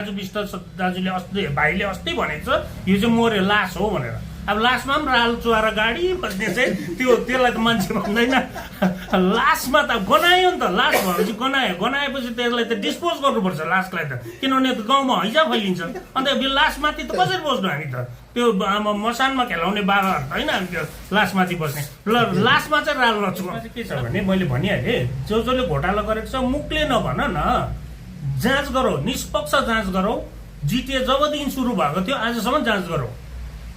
विष्ट दाजुले अस्ति भाइले अस्ति भनेको छ यो चाहिँ मर्यो लास हो भनेर। अब लासमा पनि राल चुहाएर गाडी बस्ने चाहिँ त्यसलाई त मान्छे भन्दैन। लासमा त गनायो नि त, लास भनेपछि गनाएपछि त्यसलाई त डिस्पोज गर्नुपर्छ लासलाई त, किनभने गाउँमा हैजा फैलिन्छ। अन्त यो लासमाथि त कसरी बस्नु हामी त, त्यो मसानमा खेलाउने बाबाहरू त होइन हामी त्यो लासमाथि बस्ने। ल लासमा चाहिँ राल नचुहाउ के छ भने मैले भनिहालेँ, जसले घोटाला गरेको छ मुखले नभन न, जाँच गरौ, निष्पक्ष जाँच गरौ। जिटिए जबदेखि सुरु भएको थियो आजसम्म जाँच गरौ।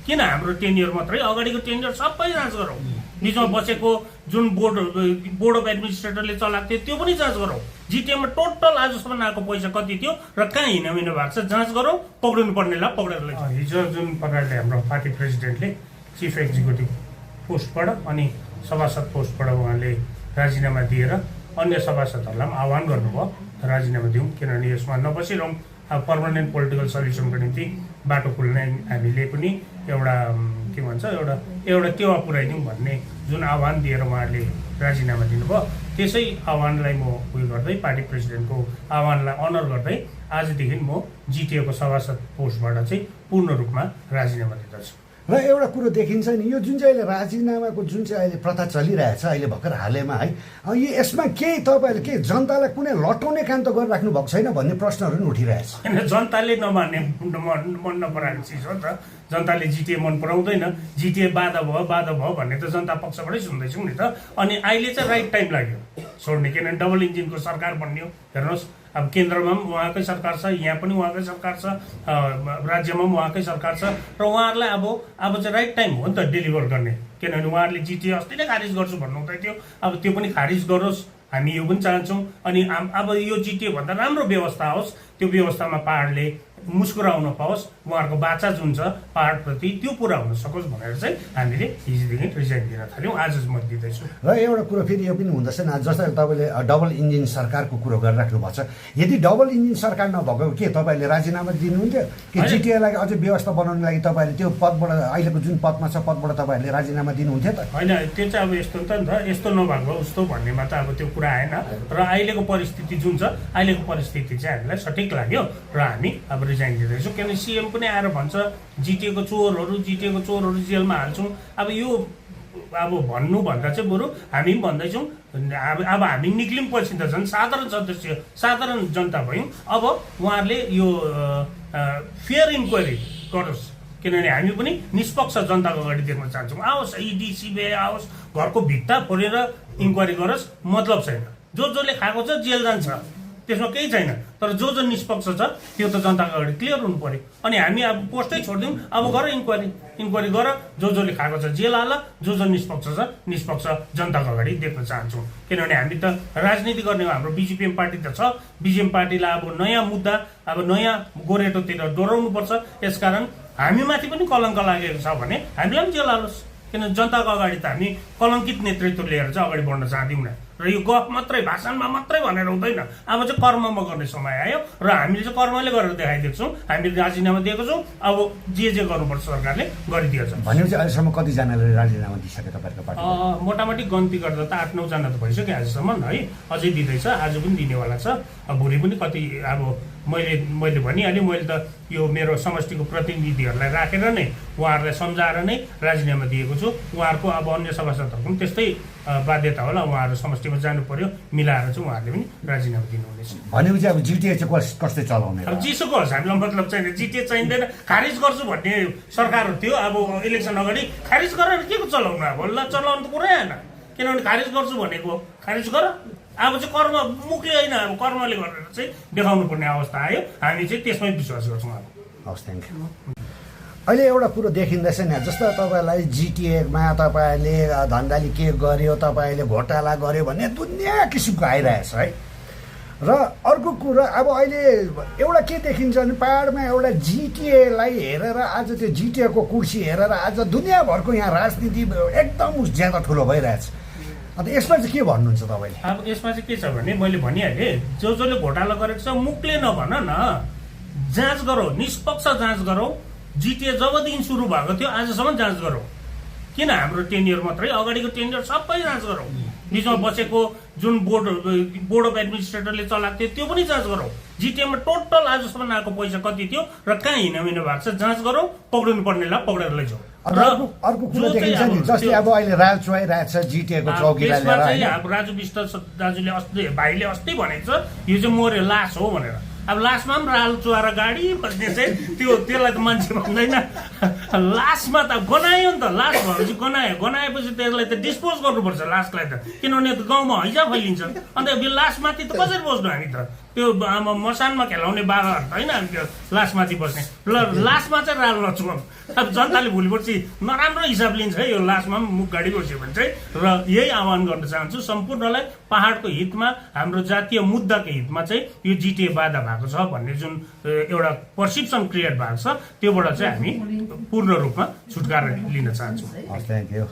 किन हाम्रो टेन्योर मात्रै, अगाडिको टेन्योर सबै जाँच गरौ। बिचमा बसेको जुन बोर्ड अफ एडमिनिस्ट्रेटरले चलाएको थियो त्यो पनि जाँच गरौ। जिटिएमा टोटल आजसम्म आएको पैसा कति थियो र कहाँ हिँडामिना भएको छ जाँच गरौ। पक्रिनु पर्नेलाई पक्रेर लैजाउँ। हिजो जुन प्रकारले हाम्रो पार्टी प्रेसिडेन्टले चिफ एक्जिक्युटिभ पोस्टबाट अनि सभासद पोस्टबाट उहाँले राजीनामा दिएर अन्य सभासदहरूलाई पनि आह्वान गर्नुभयो राजीनामा दिउँ, किनभने यसमा नबसिरहँ। अब पर्मानेन्ट पोलिटिकल सल्युसनको निम्ति बाटो खोल्ने हामीले पनि एउटा के भन्छ एउटा टेवा पुऱ्याइदिउँ भन्ने जुन आह्वान दिएर उहाँहरूले राजीनामा दिनुभयो, त्यसै आह्वानलाई म उयो गर्दै पार्टी प्रेसिडेन्टको आह्वानलाई अनर गर्दै आजदेखि म जिटिएको सभासद पोस्टबाट चाहिँ पूर्ण रूपमा राजीनामा दिँदछु। र एउटा कुरो देखिन्छ नि, यो जुन चाहिँ अहिले राजीनामाको जुन चाहिँ अहिले प्रथा चलिरहेछ अहिले भर्खर हालैमा है, यो यसमा केही तपाईँहरूले के जनतालाई कुनै लटाउने काम त गरिराख्नु भएको छैन भन्ने प्रश्नहरू पनि उठिरहेछ। होइन, जनताले नमान्ने मन नपराएको चिज हो नि त। जनताले जिटिए मन पराउँदैन, जिटिए बाधा भयो भन्ने त जनता पक्षबाटै सुन्दैछौँ नि त। अनि अहिले चाहिँ राइट टाइम लाग्यो छोड्ने, किनभने डबल इन्जिनको सरकार बन्यो। हेर्नुहोस्, अब केन्द्रमा पनि उहाँकै सरकार छ, यहाँ पनि उहाँकै सरकार छ, राज्यमा पनि उहाँकै सरकार छ, र उहाँहरूलाई अब चाहिँ राइट टाइम हो नि त डेलिभर गर्ने। किनभने उहाँहरूले जिटिए अस्ति नै खारिज गर्छु भन्नुहुँदै थियो, अब त्यो पनि खारिज गरोस् हामी यो पनि चाहन्छौँ। अनि अब यो जिटिए भन्दा राम्रो व्यवस्था होस्, त्यो व्यवस्थामा पहाडले मुस्कुराउन पाओस्, उहाँहरूको बाचा जुन छ पहाडप्रति त्यो पुरा हुन सकोस् भनेर चाहिँ हामीले हिजोदेखि रिजाइन दिन थाल्यौँ। आज म दिँदैछु। र एउटा कुरो फेरि यो पनि हुँदछ नि, जस्तै तपाईँले डबल इन्जिन सरकारको कुरो गरिराख्नु भएको छ, यदि डबल इन्जिन सरकार नभएको के तपाईँले राजीनामा दिनुहुन्थ्यो कि जिटिएलाई अझै व्यवस्था बनाउनको लागि तपाईँले त्यो पदबाट अहिलेको जुन पदमा छ पदबाट तपाईँहरूले राजीनामा दिनुहुन्थ्यो त? होइन, त्यो चाहिँ अब यस्तो नि त यस्तो नभएको उस्तो भन्नेमा त अब त्यो कुरा आएन। र अहिलेको परिस्थिति जुन छ, अहिलेको परिस्थिति चाहिँ हामीलाई सठिक लाग्यो र हामी अब रिजाइन दिँदैछौँ। किनभने सिएम पनि आएर भन्छ जिटिएको चोरहरू जेलमा हाल्छौँ। अब यो अब भन्नुभन्दा चाहिँ बरु हामी पनि भन्दैछौँ, अब हामी निक्ल्यौँ पछि त झन् साधारण सदस्य साधारण जनता भयौँ। अब उहाँहरूले यो फेयर इन्क्वायरी गरोस्, किनभने हामी पनि निष्पक्ष जनताको अगाडि देख्न चाहन्छौँ। आओस् इडी सिबिआई आओस्, घरको भित्ता फोरेर इन्क्वायरी गरोस्, मतलब छैन। जसले खाएको छ जेल जान्छ, त्यसमा केही छैन। तर जो निष्पक्ष छ त्यो त जनताको अगाडि क्लियर हुनु पर्यो। अनि हामी अब पोस्टै छोडिदिउँ, अब गर इन्क्वायरी गर, जसले खाएको छ जेल हाल, जो निष्पक्ष छ निष्पक्ष जनताको अगाडि देख्न चाहन्छौँ। किनभने हामी त राजनीति गर्ने हाम्रो बिजिपिएम पार्टी त छ, बिजिएम पार्टीलाई अब नयाँ मुद्दा अब नयाँ गोरेटोतिर डोराउनुपर्छ। यसकारण हामीमाथि पनि कलङ्क लागेको छ भने हामीलाई पनि जेल हालोस्, किनभने जनताको अगाडि त हामी कलङ्कित नेतृत्व लिएर चाहिँ अगाडि बढ्न चाहदैनौँ। र यो गफ मात्रै भाषणमा मात्रै भनेर हुँदैन, अब चाहिँ कर्ममा गर्ने समय आयो र हामीले चाहिँ कर्मले गरेर देखाइदिएको छौँ। हामीले राजीनामा दिएको छौँ, अब जे गर्नुपर्छ सरकारले गरिदिएछ। भनेपछि अहिलेसम्म कतिजनाले राजीनामा दिइसके तपाईँहरूको पार्टी? मोटामोटी गन्ती गर्दा त 8-9 जना त भइसक्यो आजसम्म है, अझै दिँदैछ, आज पनि दिनेवाला छ। भोलि पनि कति अब मैले भनिहालेँ, मैले त यो मेरो समष्टिको प्रतिनिधिहरूलाई राखेर नै उहाँहरूलाई सम्झाएर नै राजीनामा दिएको छु। उहाँहरूको अब अन्य सभासदहरूको पनि त्यस्तै बाध्यता होला, उहाँहरू समष्टिमा जानु पर्यो, मिलाएर चाहिँ उहाँहरूले पनि राजीनामा दिनुहुनेछ। भनेपछि अब जिटिए चाहिँ कस्तै चलाउने? अब जिसोको होस्, हामीलाई मतलब छैन। जिटिए चाहिँदैन, खारिज गर्छु भन्ने सरकार थियो अब इलेक्सन अगाडि, खारिज गरेर के को चलाउनु? अब ल चलाउनु त कुरै आएन, किनभने खारिज गर्छु भनेको खारिज गर। अब चाहिँ कर्म मुखले होइन, अब कर्मले गरेर चाहिँ देखाउनु पर्ने अवस्था आयो। हामी चाहिँ त्यसमै विश्वास गर्छौँ। अब हवस्, थ्याङ्क यू। अहिले एउटा कुरो देखिँदैछ नि, जस्तो तपाईँलाई जिटिएमा तपाईँले धन्दाले के गर्यो, तपाईँले घोटाला गर्यो भन्ने दुनियाँ किसिमको आइरहेछ है। र अर्को कुरा अब अहिले एउटा के देखिन्छ भने पहाडमा एउटा जिटिएलाई हेरेर आज त्यो जिटिएको कुर्सी हेरेर आज दुनियाँभरको यहाँ राजनीति एकदम ज्यादा ठुलो भइरहेछ। अन्त यसमा चाहिँ के भन्नुहुन्छ तपाईँले? अब यसमा चाहिँ के छ भने मैले भनिहालेँ, जसले घोटाला गरेको छ मुखले नभन न, जाँच गरौ, निष्पक्ष जाँच गरौ। जिटिए जबदेखि सुरु भएको थियो आजसम्म जाँच गरौ। किन हाम्रो टेन्योर मात्रै, अगाडिको टेन्योर सबै जाँच गरौ। बिचमा बसेको जुन बोर्ड अफ एडमिनिस्ट्रेटरले चलाएको थियो त्यो पनि जाँच गरौँ। जिटिएमा टोटल आजसम्म आएको पैसा कति थियो र कहाँ हिँडामिना भएको छ जाँच गरौँ, पक्रिनु पर्नेलाई पक्रेर लैजाउँ। अर्को कुरा देखिन्छ नि, जस्तै अब अहिले राल चुहाइरहेको छ जिटिएको चौकीलाई त्यसमा चाहिँ लिएर। अब राजु विष्ट दाजुले भाइले अस्ति भनेको छ यो चाहिँ मोरे लास हो भनेर। अब लासमा पनि राल चुहाएर गाडी बस्ने चाहिँ त्यसलाई त मान्छे भन्दैन। लासमा त गनायो नि त, लास भएपछि गनाएपछि त्यसलाई त डिस्पोज गर्नुपर्छ लासलाई त, किनभने गाउँमा हैजा फैलिन्छ। अन्त यो लासमाथि त कसरी बस्नु हामी त, त्यो मसानमा खेलाउने बाबाहरू त होइन हामी त्यो लासमाथि बस्ने। ल लासमा चाहिँ राल नचुहाउँ। अब जनताले भोलिपर्सि नराम्रो हिसाब लिन्छ है यो लासमा पनि मुख गाडी बस्यो भने चाहिँ। र यही आह्वान गर्न चाहन्छु सम्पूर्णलाई, पहाडको हितमा हाम्रो जातीय मुद्दाको हितमा चाहिँ यो जिटिए बाधा भएको छ भन्ने जुन एउटा पर्सिप्सन क्रिएट भएको छ त्योबाट चाहिँ हामी पूर्ण रूपमा छुटकारा लिन चाहन्छौँ। Thank you.